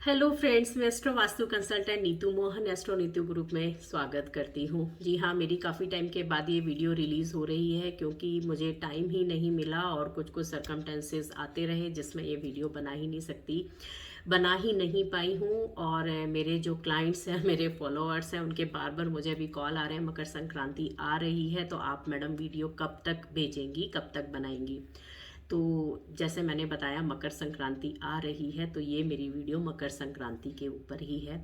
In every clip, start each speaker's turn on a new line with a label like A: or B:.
A: Hello friends, मैं astro vastu consultant Neetu Mohan astro Neetu group में स्वागत करती हूँ। जी हाँ, मेरी काफ़ी टाइम के बाद ये वीडियो रिलीज़ हो रही है क्योंकि मुझे टाइम ही नहीं मिला और कुछ कुछ सर्कमटेंसेस आते रहे जिसमें ये वीडियो बना ही नहीं पाई हूँ। और मेरे जो क्लाइंट्स हैं, मेरे फॉलोअर्स हैं, उनके बार बार मुझे अभी कॉल आ रहे हैं, मकर संक्रांति आ रही है तो आप मैडम वीडियो कब तक भेजेंगी, कब तक बनाएंगी। तो जैसे मैंने बताया, मकर संक्रांति आ रही है तो ये मेरी वीडियो मकर संक्रांति के ऊपर ही है।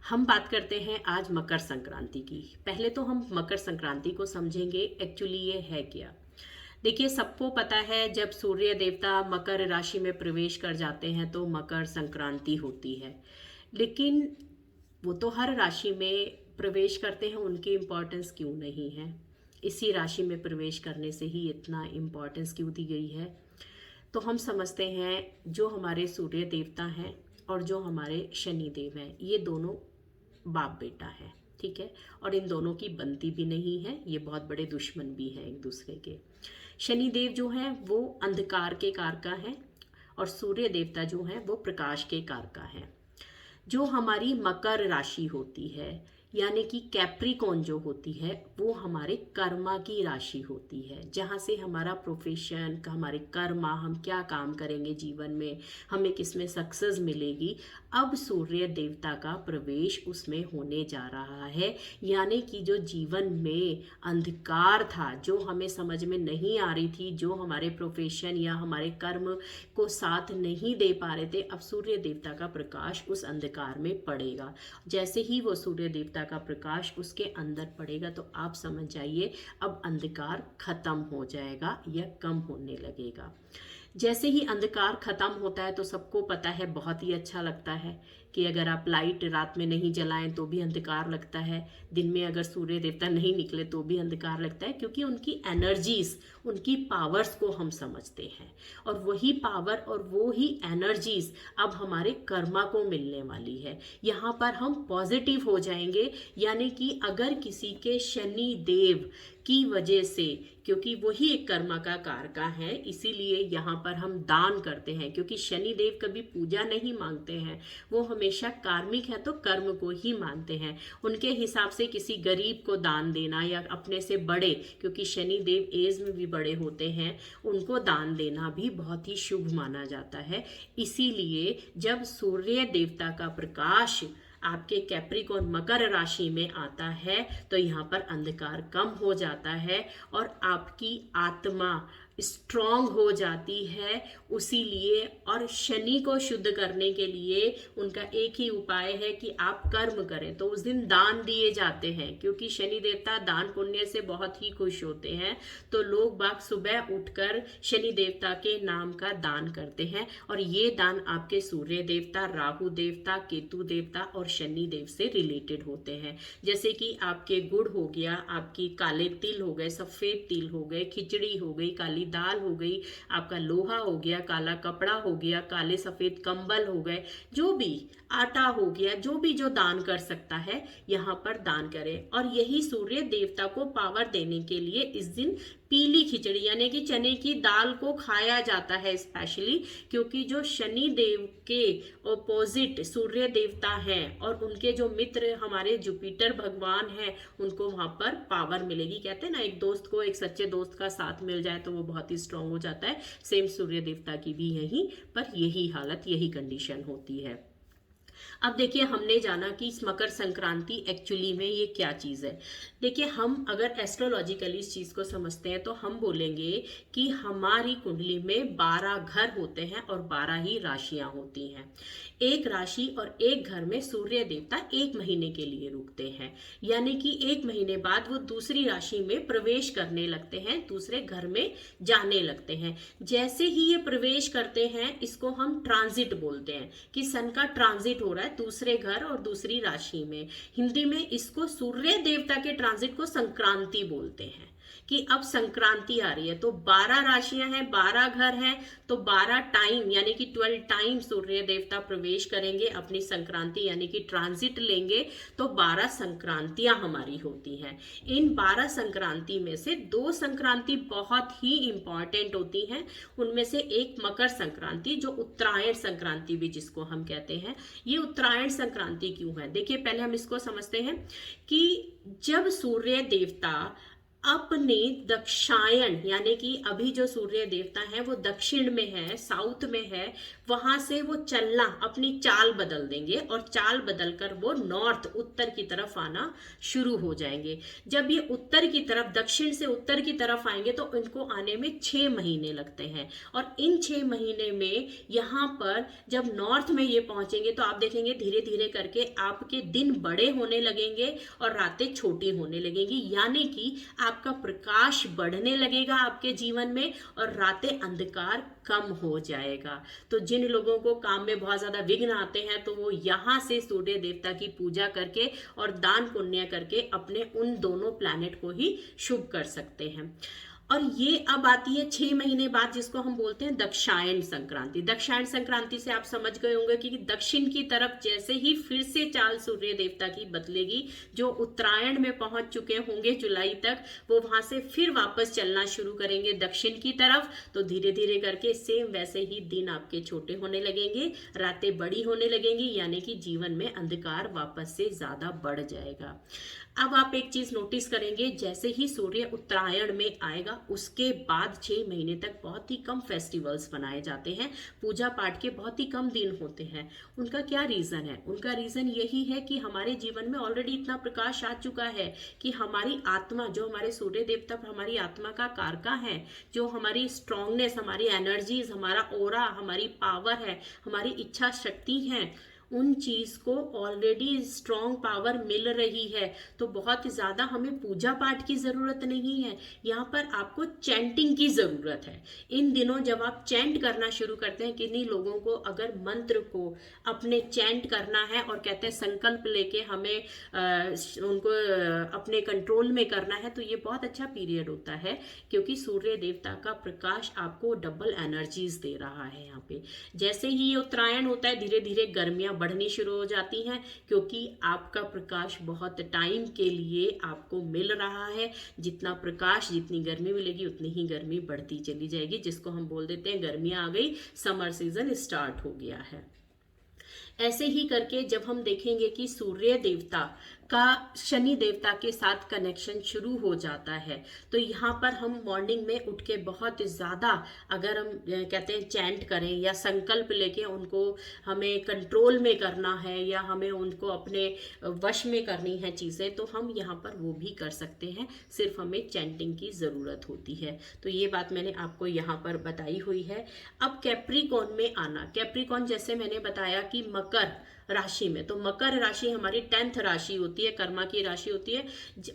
A: हम बात करते हैं आज मकर संक्रांति की। पहले तो हम मकर संक्रांति को समझेंगे, एक्चुअली ये है क्या। देखिए, सबको पता है जब सूर्य देवता मकर राशि में प्रवेश कर जाते हैं तो मकर संक्रांति होती है। लेकिन वो तो हर राशि में प्रवेश करते हैं, उनकी इम्पोर्टेंस क्यों नहीं है? इसी राशि में प्रवेश करने से ही इतना इम्पोर्टेंस क्यों दी गई है? तो हम समझते हैं जो हमारे सूर्य देवता हैं और जो हमारे शनि देव हैं, ये दोनों बाप बेटा हैं, ठीक है। और इन दोनों की बनती भी नहीं है, ये बहुत बड़े दुश्मन भी हैं एक दूसरे के। शनि देव जो हैं वो अंधकार के कारका हैं और सूर्य देवता जो हैं वो प्रकाश के कारका हैं। जो हमारी मकर राशि होती है, यानी कि कैप्रिकॉन जो होती है, वो हमारे कर्मा की राशि होती है, जहाँ से हमारा प्रोफेशन, हमारे कर्मा, हम क्या काम करेंगे जीवन में, हमें किसमें सक्सेस मिलेगी। अब सूर्य देवता का प्रवेश उसमें होने जा रहा है। यानी कि जो जीवन में अंधकार था, जो हमें समझ में नहीं आ रही थी, जो हमारे प्रोफेशन या हमारे कर्म को साथ नहीं दे पा रहे थे, अब सूर्य देवता का प्रकाश उस अंधकार में पड़ेगा। जैसे ही वो सूर्य देवता का प्रकाश उसके अंदर पड़ेगा तो आप समझ जाइए अब अंधकार खत्म हो जाएगा या कम होने लगेगा। जैसे ही अंधकार खत्म होता है तो सबको पता है, बहुत ही अच्छा लगता है कि अगर आप लाइट रात में नहीं जलाएं तो भी अंधकार लगता है, दिन में अगर सूर्य देवता नहीं निकले तो भी अंधकार लगता है, क्योंकि उनकी एनर्जीज, उनकी पावर्स को हम समझते हैं। और वही पावर और वो ही एनर्जीज अब हमारे कर्मा को मिलने वाली है। यहाँ पर हम पॉजिटिव हो जाएंगे। यानी कि अगर किसी के शनि देव की वजह से, क्योंकि वही एक कर्मा का कारका है, इसीलिए यहाँ पर हम दान करते हैं, क्योंकि शनि देव कभी पूजा नहीं मांगते हैं, वो हमेशा कार्मिक है तो कर्म को ही मानते हैं। उनके हिसाब से किसी गरीब को दान देना या अपने से बड़े, क्योंकि शनि देव एज में भी बड़े होते हैं, उनको दान देना भी बहुत ही शुभ माना जाता है। इसीलिए जब सूर्य देवता का प्रकाश आपके कैप्रिकॉन मकर राशि में आता है तो यहाँ पर अंधकार कम हो जाता है और आपकी आत्मा स्ट्रांग हो जाती है। उसी लिए, और शनि को शुद्ध करने के लिए उनका एक ही उपाय है कि आप कर्म करें। तो उस दिन दान दिए जाते हैं, क्योंकि शनि देवता दान पुण्य से बहुत ही खुश होते हैं। तो लोग बाग सुबह उठकर शनि देवता के नाम का दान करते हैं, और ये दान आपके सूर्य देवता, राहु देवता, केतु देवता और शनि देव से रिलेटेड होते हैं। जैसे कि आपके गुड़ हो गया, आपकी काले तिल हो गए, सफेद तिल हो गए, खिचड़ी हो गई, काली दाल हो गई, आपका लोहा हो गया, काला कपड़ा हो गया, काले सफेद कंबल हो गए, जो भी आटा हो गया, जो भी जो दान कर सकता है यहाँ पर दान करें। और यही सूर्य देवता को पावर देने के लिए इस दिन पीली खिचड़ी यानी कि चने की दाल को खाया जाता है स्पेशली, क्योंकि जो शनि देव के ऑपोजिट सूर्य देवता हैं और उनके जो मित्र हमारे जुपिटर भगवान हैं, उनको वहां पर पावर मिलेगी। कहते हैं ना, एक दोस्त को एक सच्चे दोस्त का साथ मिल जाए तो वो बहुत ही स्ट्रांग हो जाता है। सेम सूर्य देवता की भी यही पर यही हालत, यही कंडीशन होती है। अब देखिए, हमने जाना कि इस मकर संक्रांति एक्चुअली में ये क्या चीज़ है। देखिए, हम अगर एस्ट्रोलॉजिकली इस चीज़ को समझते हैं तो हम बोलेंगे कि हमारी कुंडली में 12 घर होते हैं और 12 ही राशियां होती हैं। एक राशि और एक घर में सूर्य देवता 1 महीने के लिए रुकते हैं, यानी कि 1 महीने बाद वो दूसरी राशि में प्रवेश करने लगते हैं, दूसरे घर में जाने लगते हैं। जैसे ही ये प्रवेश करते हैं, इसको हम ट्रांजिट बोलते हैं कि सन का ट्रांजिट हो रहा है दूसरे घर और दूसरी राशि में। हिंदी में इसको सूर्य देवता के ट्रांजिट को संक्रांति बोलते हैं। कि अब संक्रांति आ रही है, तो 12 राशियां हैं, 12 घर हैं, तो 12 टाइम यानी कि 12 टाइम सूर्य देवता प्रवेश करेंगे अपनी संक्रांति यानी कि ट्रांजिट लेंगे, तो 12 संक्रांतियां हमारी होती हैं। इन 12 संक्रांति में से 2 संक्रांति बहुत ही इंपॉर्टेंट होती हैं। उनमें से एक मकर संक्रांति, जो उत्तरायण संक्रांति भी जिसको हम कहते हैं। ये उत्तरायण संक्रांति क्यों है, देखिए पहले हम इसको समझते हैं कि जब सूर्य देवता अपने दक्षायन यानी कि अभी जो सूर्य देवता है वो दक्षिण में है, साउथ में है, वहां से वो चलना अपनी चाल बदल देंगे और चाल बदलकर वो नॉर्थ उत्तर की तरफ आना शुरू हो जाएंगे। जब ये उत्तर की तरफ, दक्षिण से उत्तर की तरफ आएंगे तो इनको आने में 6 महीने लगते हैं, और इन 6 महीने में यहाँ पर जब नॉर्थ में ये पहुंचेंगे तो आप देखेंगे धीरे धीरे करके आपके दिन बड़े होने लगेंगे और रातें छोटी होने लगेंगी, यानी कि आपका प्रकाश बढ़ने लगेगा आपके जीवन में और रातें अंधकार कम हो जाएगा। तो जिन लोगों को काम में बहुत ज्यादा विघ्न आते हैं तो वो यहाँ से सूर्य देवता की पूजा करके और दान पुण्य करके अपने उन दोनों प्लैनेट को ही शुभ कर सकते हैं। और ये अब आती है 6 महीने बाद, जिसको हम बोलते हैं दक्षायन संक्रांति। दक्षायन संक्रांति से आप समझ गए होंगे कि दक्षिण की तरफ जैसे ही फिर से चाल सूर्य देवता की बदलेगी, जो उत्तरायण में पहुंच चुके होंगे जुलाई तक, वो वहां से फिर वापस चलना शुरू करेंगे दक्षिण की तरफ, तो धीरे धीरे करके सेम वैसे ही दिन आपके छोटे होने लगेंगे, रातें बड़ी होने लगेंगी, यानी कि जीवन में अंधकार वापस से ज्यादा बढ़ जाएगा। अब आप एक चीज नोटिस करेंगे, जैसे ही सूर्य उत्तरायण में आएगा उसके बाद 6 महीने तक बहुत ही कम फेस्टिवल्स मनाए जाते हैं, पूजा पाठ के बहुत ही कम दिन होते हैं। उनका क्या रीजन है? उनका रीजन यही है कि हमारे जीवन में ऑलरेडी इतना प्रकाश आ चुका है कि हमारी आत्मा, जो हमारे सूर्य देवता हमारी आत्मा का कारका है, जो हमारी स्ट्रांगनेस, हमारी एनर्जीज, हमारा ओरा, हमारी पावर है, हमारी इच्छा शक्ति है, उन चीज को ऑलरेडी स्ट्रॉन्ग पावर मिल रही है। तो बहुत ज्यादा हमें पूजा पाठ की जरूरत नहीं है, यहाँ पर आपको चैंटिंग की जरूरत है। इन दिनों जब आप चैंट करना शुरू करते हैं, किन्हीं लोगों को अगर मंत्र को अपने चैंट करना है और कहते हैं संकल्प लेके हमें उनको अपने कंट्रोल में करना है, तो ये बहुत अच्छा पीरियड होता है, क्योंकि सूर्य देवता का प्रकाश आपको डबल एनर्जीज दे रहा है। यहाँ पे जैसे ही ये उत्तरायण होता है, धीरे धीरे गर्मियां बढ़नी शुरू हो जाती हैं, क्योंकि आपका प्रकाश बहुत टाइम के लिए आपको मिल रहा है। जितना प्रकाश, जितनी गर्मी मिलेगी उतनी ही गर्मी बढ़ती चली जाएगी, जिसको हम बोल देते हैं गर्मियां आ गई, समर सीजन स्टार्ट हो गया है। ऐसे ही करके जब हम देखेंगे कि सूर्य देवता का शनि देवता के साथ कनेक्शन शुरू हो जाता है, तो यहाँ पर हम मॉर्निंग में उठ के बहुत ज़्यादा, अगर हम कहते हैं चैंट करें या संकल्प लेके उनको हमें कंट्रोल में करना है या हमें उनको अपने वश में करनी है चीज़ें, तो हम यहाँ पर वो भी कर सकते हैं, सिर्फ हमें चैंटिंग की ज़रूरत होती है। तो ये बात मैंने आपको यहाँ पर बताई हुई है। अब कैप्रिकॉन में आना, कैप्रिकॉन जैसे मैंने बताया कि मकर राशि में, तो मकर राशि हमारी 10th राशि होती है, कर्मा की राशि होती है,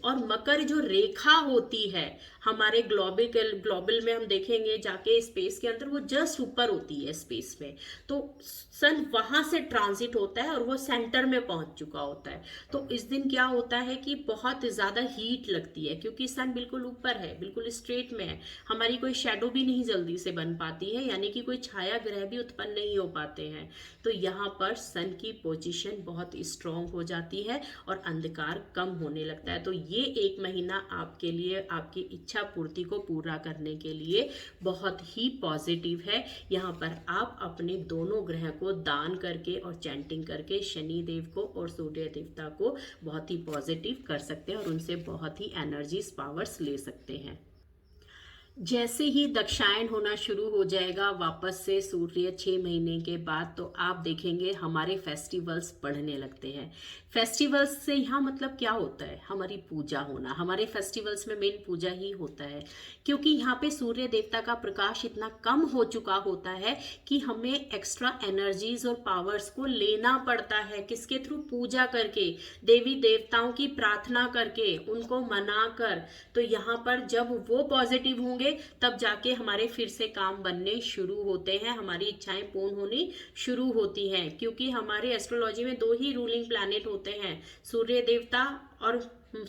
A: और मकर जो रेखा होती है हमारे ग्लोबल में हम देखेंगे जाके स्पेस के अंदर, वो जस्ट ऊपर होती है स्पेस में, तो सन वहां से ट्रांजिट होता है और वो सेंटर में पहुंच चुका होता है। तो इस दिन क्या होता है कि बहुत ज्यादा हीट लगती है, क्योंकि सन बिल्कुल ऊपर है, बिल्कुल स्ट्रेट में है, हमारी कोई शेडो भी नहीं जल्दी से बन पाती है, यानी कि कोई छाया ग्रह भी उत्पन्न नहीं हो पाते हैं। तो यहाँ पर सन की पोजीशन बहुत स्ट्रांग हो जाती है और अंधकार कम होने लगता है। तो ये एक महीना आपके लिए, आपकी इच्छा पूर्ति को पूरा करने के लिए बहुत ही पॉजिटिव है। यहाँ पर आप अपने दोनों ग्रह को दान करके और चैंटिंग करके शनि देव को और सूर्य देवता को बहुत ही पॉजिटिव कर सकते हैं और उनसे बहुत ही एनर्जीज, पावर्स ले सकते हैं। जैसे ही दक्षायन होना शुरू हो जाएगा वापस से सूर्य 6 महीने के बाद, तो आप देखेंगे हमारे फेस्टिवल्स बढ़ने लगते हैं। फेस्टिवल्स से यहाँ मतलब क्या होता है? हमारी पूजा होना। हमारे फेस्टिवल्स में मेन पूजा ही होता है, क्योंकि यहाँ पे सूर्य देवता का प्रकाश इतना कम हो चुका होता है कि हमें एक्स्ट्रा एनर्जीज और पावर्स को लेना पड़ता है। किसके थ्रू? पूजा करके, देवी देवताओं की प्रार्थना करके, उनको मनाकर। तो यहाँ पर जब वो पॉजिटिव होंगे तब जाके हमारे फिर से काम बनने शुरू होते हैं, हमारी इच्छाएं पूर्ण होनी शुरू होती हैं। क्योंकि हमारे एस्ट्रोलॉजी में 2 ही रूलिंग प्लैनेट होते हैं, सूर्य देवता और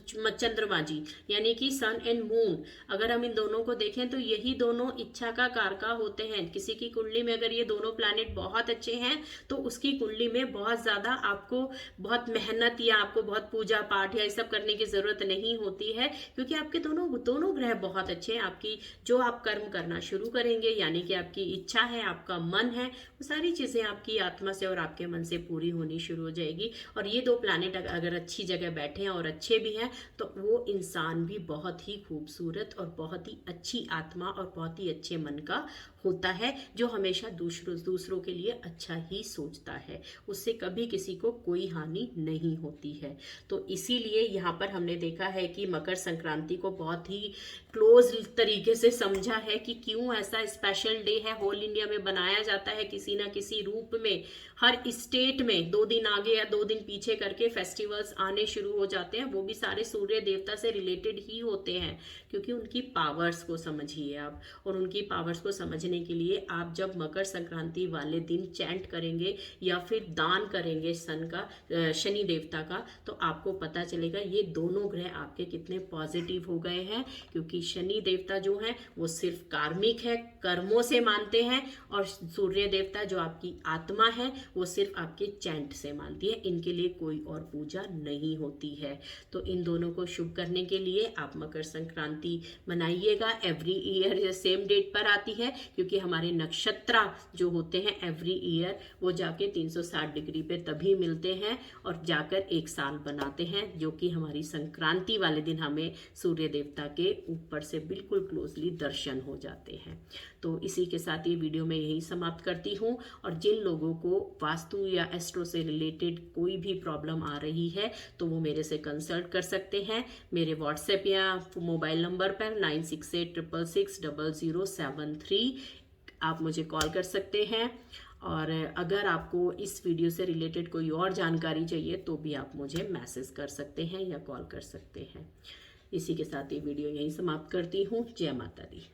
A: चंद्रमा जी, यानी कि सन एंड मून, अगर हम इन दोनों को देखें तो यही दोनों इच्छा का कारका होते हैं। किसी की कुंडली में अगर ये दोनों प्लैनेट बहुत अच्छे हैं तो उसकी कुंडली में बहुत ज्यादा आपको बहुत मेहनत या आपको बहुत पूजा पाठ या ये सब करने की जरूरत नहीं होती है, क्योंकि आपके दोनों दोनों ग्रह बहुत अच्छे हैं। आपकी जो आप कर्म करना शुरू करेंगे, यानी कि आपकी इच्छा है, आपका मन है, वो सारी चीजें आपकी आत्मा से और आपके मन से पूरी होनी शुरू हो जाएगी। और ये दो प्लैनेट अगर अच्छी जगह बैठे हैं और अच्छे भी हैं तो वो इंसान भी बहुत ही खूबसूरत और बहुत ही अच्छी आत्मा और बहुत ही अच्छे मन का होता है, जो हमेशा दूसरों के लिए अच्छा ही सोचता है। उससे कभी किसी को कोई हानि नहीं होती है। तो इसीलिए यहाँ पर हमने देखा है कि मकर संक्रांति को बहुत ही क्लोज तरीके से समझा है कि क्यों ऐसा स्पेशल डे है, होल इंडिया में बनाया जाता है किसी ना किसी रूप में। हर स्टेट में 2 दिन आगे या 2 दिन पीछे करके फेस्टिवल्स आने शुरू हो जाते हैं, वो भी सारे सूर्य देवता से रिलेटेड ही होते हैं, क्योंकि उनकी पावर्स को समझिए आप। और उनकी पावर्स को समझने के लिए आप जब मकर संक्रांति वाले दिन चैंट करेंगे या फिर दान करेंगे शनि देवता का, तो आपको पता चलेगा ये दोनों ग्रह आपके कितने पॉजिटिव हो गए हैं। क्योंकि शनि देवता जो है वो सिर्फ कार्मिक है, कर्मों से मानते हैं, और सूर्य देवता जो आपकी आत्मा है वो सिर्फ आपके चैंट से मानती है। इनके लिए कोई और पूजा नहीं होती है। तो इन दोनों को शुभ करने के लिए आप मकर संक्रांति मनाइएगा। एवरी ईयर सेम डेट पर आती है, क्योंकि हमारे नक्षत्र जो होते हैं एवरी ईयर वो जाके 360 डिग्री पे तभी मिलते हैं और जाकर एक साल बनाते हैं, जो कि हमारी संक्रांति वाले दिन हमें सूर्य देवता के ऊपर से बिल्कुल क्लोजली दर्शन हो जाते हैं। तो इसी के साथ ये वीडियो मैं यही समाप्त करती हूँ। और जिन लोगों को वास्तु या एस्ट्रो से रिलेटेड कोई भी प्रॉब्लम आ रही है तो वो मेरे से कंसल्ट कर सकते हैं मेरे व्हाट्सएप या मोबाइल नंबर पर 9686660073। आप मुझे कॉल कर सकते हैं। और अगर आपको इस वीडियो से रिलेटेड कोई और जानकारी चाहिए तो भी आप मुझे मैसेज कर सकते हैं या कॉल कर सकते हैं। इसी के साथ ये वीडियो यहीं समाप्त करती हूँ। जय माता दी।